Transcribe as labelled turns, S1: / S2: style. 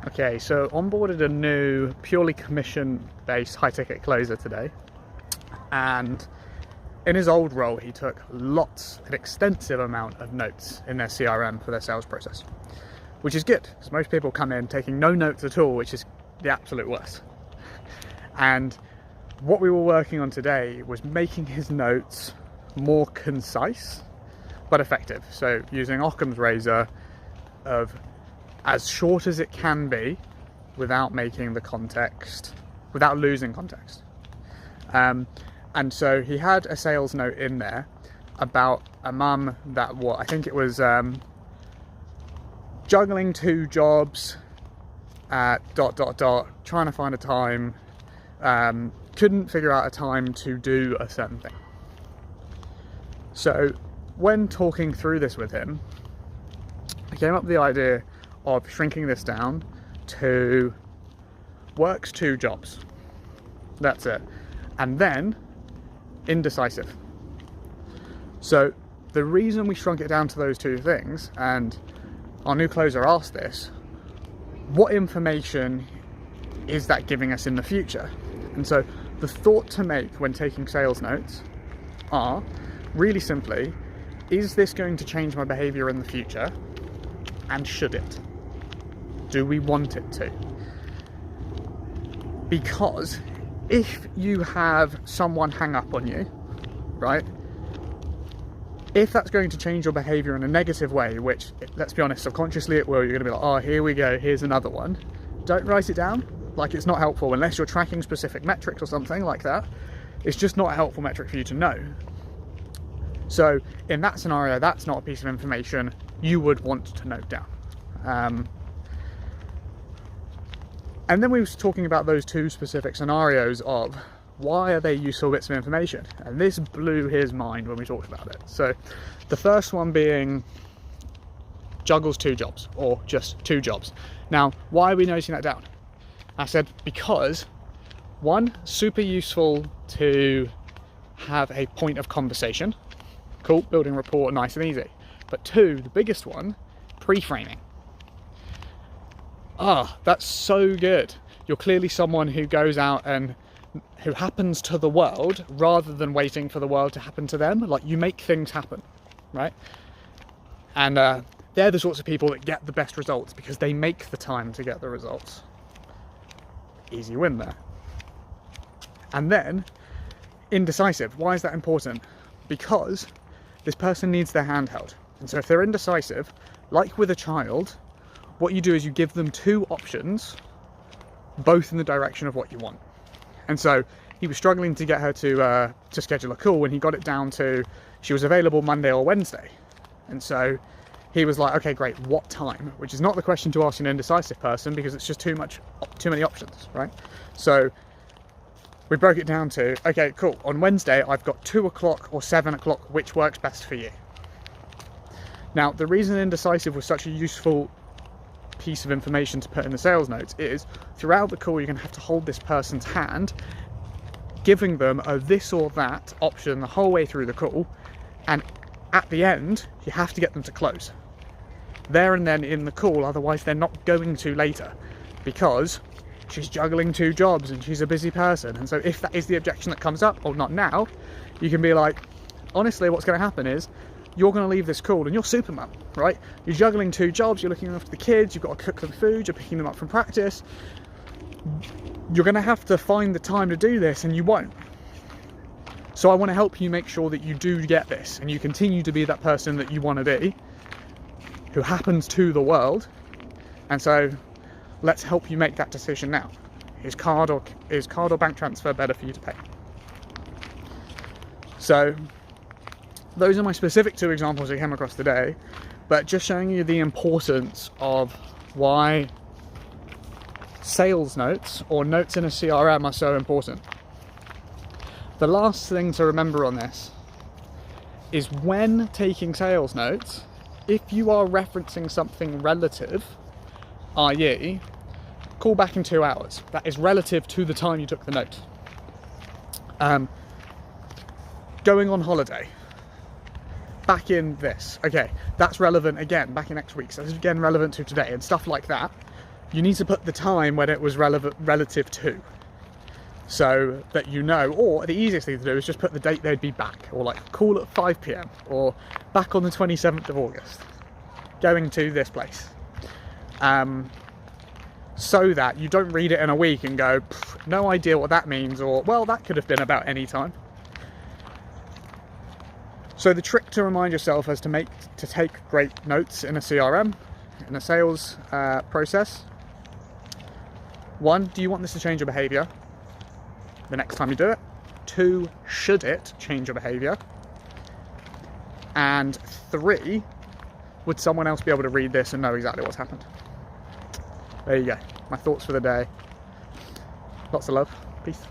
S1: Okay, so onboarded a new purely commission-based high-ticket closer today, and in his old role he took an extensive amount of notes in their CRM for their sales process, which is good, because most people come in taking no notes at all, which is the absolute worst. And what we were working on today was making his notes more concise but effective. So using Occam's razor of as short as it can be without making the context, without losing context. And so he had a sales note in there about a mum that, I think it was juggling 2 jobs at ... trying to find a time, couldn't figure out a time to do a certain thing. So when talking through this with him, I came up with the idea of shrinking this down to works 2 jobs. That's it. And then indecisive. So the reason we shrunk it down to those 2 things, and our new closer asked this, what information is that giving us in the future? And so the thought to make when taking sales notes are, really simply, is this going to change my behavior in the future? And should it? Do we want it to? Because if you have someone hang up on you, right? If that's going to change your behavior in a negative way, which, let's be honest, subconsciously it will, you're going to be like, oh, here we go, here's another one. Don't write it down. Like, it's not helpful unless you're tracking specific metrics or something like that. It's just not a helpful metric for you to know. So in that scenario, that's not a piece of information you would want to note down. And then we were talking about those 2 specific scenarios of why are they useful bits of information? And this blew his mind when we talked about it. So the first one being juggles 2 jobs, or just 2 jobs. Now, why are we noting that down? I said, because 1, super useful to have a point of conversation. Cool, building rapport, nice and easy. But 2, the biggest one, pre-framing. That's so good. You're clearly someone who goes out and who happens to the world rather than waiting for the world to happen to them. Like, you make things happen, right? And they're the sorts of people that get the best results because they make the time to get the results. Easy win there. And then indecisive. Why is that important? Because this person needs their hand held. And so if they're indecisive, like with a child, what you do is you give them 2 options, both in the direction of what you want. And so he was struggling to get her to schedule a call when he got it down to she was available Monday or Wednesday. And so he was like, okay, great, what time? Which is not the question to ask an indecisive person because it's just too many options, right? So we broke it down to, okay, cool, on Wednesday I've got 2 o'clock or 7 o'clock, which works best for you? Now, the reason indecisive was such a useful piece of information to put in the sales notes is throughout the call you're going to have to hold this person's hand, giving them a this or that option the whole way through the call, and at the end you have to get them to close there and then in the call, otherwise they're not going to later because she's juggling 2 jobs and she's a busy person. And so if that is the objection that comes up, or not now, you can be like, honestly, what's going to happen is you're going to leave this call and you're Superman, right? You're juggling 2 jobs, you're looking after the kids, you've got to cook them food, you're picking them up from practice. You're going to have to find the time to do this and you won't. So I want to help you make sure that you do get this and you continue to be that person that you want to be, who happens to the world. And so let's help you make that decision now. Is card or bank transfer better for you to pay? So those are my specific 2 examples I came across today, but just showing you the importance of why sales notes or notes in a CRM are so important. The last thing to remember on this is when taking sales notes, if you are referencing something relative, i.e., call back in 2 hours, that is relative to the time you took the note. Going on holiday, back in this, okay, that's relevant again, back in next week, so this is again relevant to today, and stuff like that. you need to put the time when it was relative to, so that you know. Or the easiest thing to do is just put the date they'd be back, or like call at 5 p.m. or back on the 27th of August, going to this place. So that you don't read it in a week and go, no idea what that means, or well, that could have been about any time. So the trick to remind yourself is to take great notes in a CRM, in a sales process. 1, do you want this to change your behavior the next time you do it? 2, should it change your behavior? And 3, would someone else be able to read this and know exactly what's happened? There you go. My thoughts for the day. Lots of love. Peace.